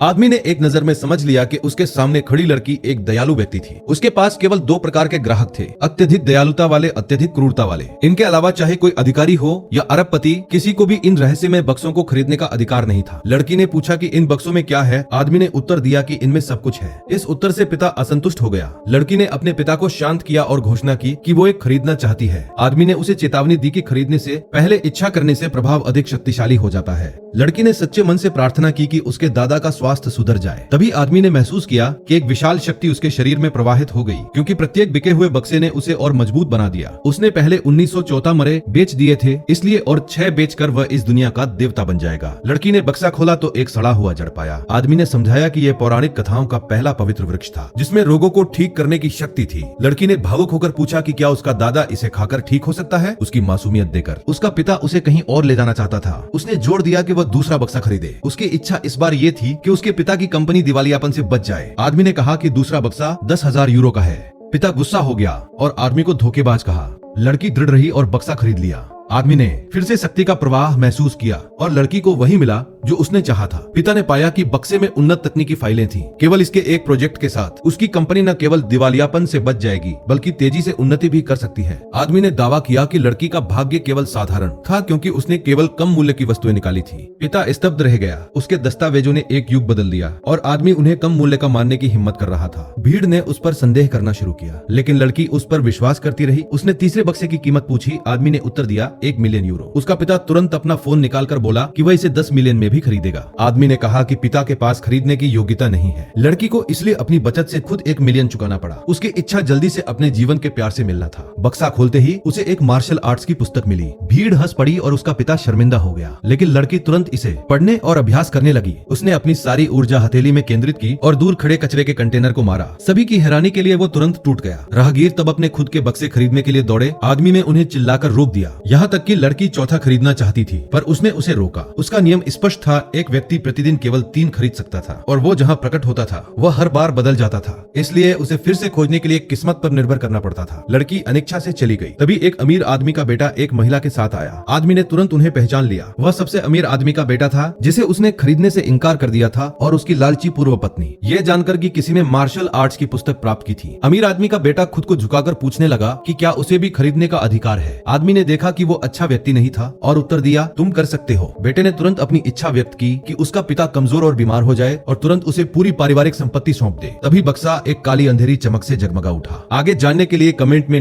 आदमी ने एक नजर में समझ लिया कि उसके सामने खड़ी लड़की एक दयालु व्यक्ति थी। उसके पास केवल दो प्रकार के ग्राहक थे, अत्यधिक दयालुता वाले, अत्यधिक क्रूरता वाले। इनके अलावा चाहे कोई अधिकारी हो या अरबपति, किसी को भी इन रहस्यमय बक्सों को खरीदने का अधिकार नहीं था। लड़की ने पूछा कि इन बक्सों में क्या है। आदमी ने उत्तर दिया कि इनमें सब कुछ है। इस उत्तर से पिता असंतुष्ट हो गया। लड़की ने अपने पिता को शांत किया और घोषणा की कि वो एक खरीदना चाहती है। आदमी ने उसे चेतावनी दी कि खरीदने से पहले इच्छा करने से प्रभाव अधिक शक्तिशाली हो जाता है। लड़की ने सच्चे मन से प्रार्थना की कि उसके दादा का स्वास्थ्य सुधर जाए। तभी आदमी ने महसूस किया कि एक विशाल शक्ति उसके शरीर में प्रवाहित हो गई, क्योंकि प्रत्येक बिके हुए बक्से ने उसे और मजबूत बना दिया। उसने पहले 1914 मरे बेच दिए थे, इसलिए और 6 बेचकर वह इस दुनिया का देवता बन जाएगा। लड़की ने बक्सा खोला तो एक सड़ा हुआ जड़ पाया। आदमी ने समझाया कि यह पौराणिक कथाओं का पहला पवित्र वृक्ष था, जिसमें रोगों को ठीक करने की शक्ति थी। लड़की ने भावुक होकर पूछा कि क्या उसका दादा इसे खाकर ठीक हो सकता है। उसकी मासूमियत देकर उसका पिता उसे कहीं और ले जाना चाहता था। उसने जोर दिया कि वह दूसरा बक्सा खरीदे। उसकी इच्छा इस बार ये थी कि उसके पिता की कंपनी दिवालियापन से बच जाए। आदमी ने कहा कि दूसरा बक्सा 10,000 यूरो का है। पिता गुस्सा हो गया और आदमी को धोखेबाज कहा। लड़की दृढ़ रही और बक्सा खरीद लिया। आदमी ने फिर से शक्ति का प्रवाह महसूस किया और लड़की को वही मिला जो उसने चाहा था। पिता ने पाया कि बक्से में उन्नत तकनीकी फाइलें थीं। केवल इसके एक प्रोजेक्ट के साथ उसकी कंपनी न केवल दिवालियापन से बच जाएगी, बल्कि तेजी से उन्नति भी कर सकती है। आदमी ने दावा किया कि लड़की का भाग्य केवल साधारण था, क्योंकि उसने केवल कम मूल्य की वस्तुएं निकाली थी। पिता स्तब्ध रह गया। उसके दस्तावेजों ने एक युग बदल दिया और आदमी उन्हें कम मूल्य का मानने की हिम्मत कर रहा था। भीड़ ने उस पर संदेह करना शुरू किया, लेकिन लड़की उस पर विश्वास करती रही। उसने तीसरे बक्से की कीमत पूछी। आदमी ने उत्तर दिया 1 मिलियन यूरो। उसका पिता तुरंत अपना फोन निकालकर बोला कि वह इसे 10 मिलियन में भी खरीदेगा। आदमी ने कहा कि पिता के पास खरीदने की योग्यता नहीं है। लड़की को इसलिए अपनी बचत से खुद 1 मिलियन चुकाना पड़ा। उसकी इच्छा जल्दी से अपने जीवन के प्यार से मिलना था। बक्सा खोलते ही उसे एक मार्शल आर्ट्स की पुस्तक मिली। भीड़ हंस पड़ी और उसका पिता शर्मिंदा हो गया, लेकिन लड़की तुरंत इसे पढ़ने और अभ्यास करने लगी। उसने अपनी सारी ऊर्जा हथेली में केंद्रित की और दूर खड़े कचरे के कंटेनर को मारा। सभी की हैरानी के लिए वो तुरंत टूट गया। राहगीर तब अपने खुद के बक्से खरीदने के लिए दौड़े। आदमी ने उन्हें चिल्लाकर रोक दिया। यहाँ तक कि लड़की चौथा खरीदना चाहती थी, पर उसने उसे रोका। उसका नियम स्पष्ट था, एक व्यक्ति प्रतिदिन केवल 3 खरीद सकता था, और वो जहाँ प्रकट होता था वह हर बार बदल जाता था। इसलिए उसे फिर से खोजने के लिए किस्मत पर निर्भर करना पड़ता था। लड़की अनिच्छा से चली गई। तभी एक अमीर आदमी का बेटा एक महिला के साथ आया। आदमी ने तुरंत उन्हें पहचान लिया। वह सबसे अमीर आदमी का बेटा था, जिसे उसने खरीदने से इनकार कर दिया था, और उसकी लालची पूर्व पत्नी। ये जानकर कि किसी ने मार्शल आर्ट्स की पुस्तक प्राप्त की थी, अमीर आदमी का बेटा खुद को झुकाकर पूछने लगा कि क्या उसे भी खरीदने का अधिकार है। आदमी ने देखा कि वो अच्छा व्यक्ति नहीं था और उत्तर दिया, तुम कर सकते हो। बेटे ने तुरंत अपनी इच्छा व्यक्त की कि उसका पिता कमजोर और बीमार हो जाए और तुरंत उसे पूरी पारिवारिक संपत्ति सौंप दे। तभी बक्सा एक काली अंधेरी चमक से जगमगा उठा। आगे जानने के लिए कमेंट में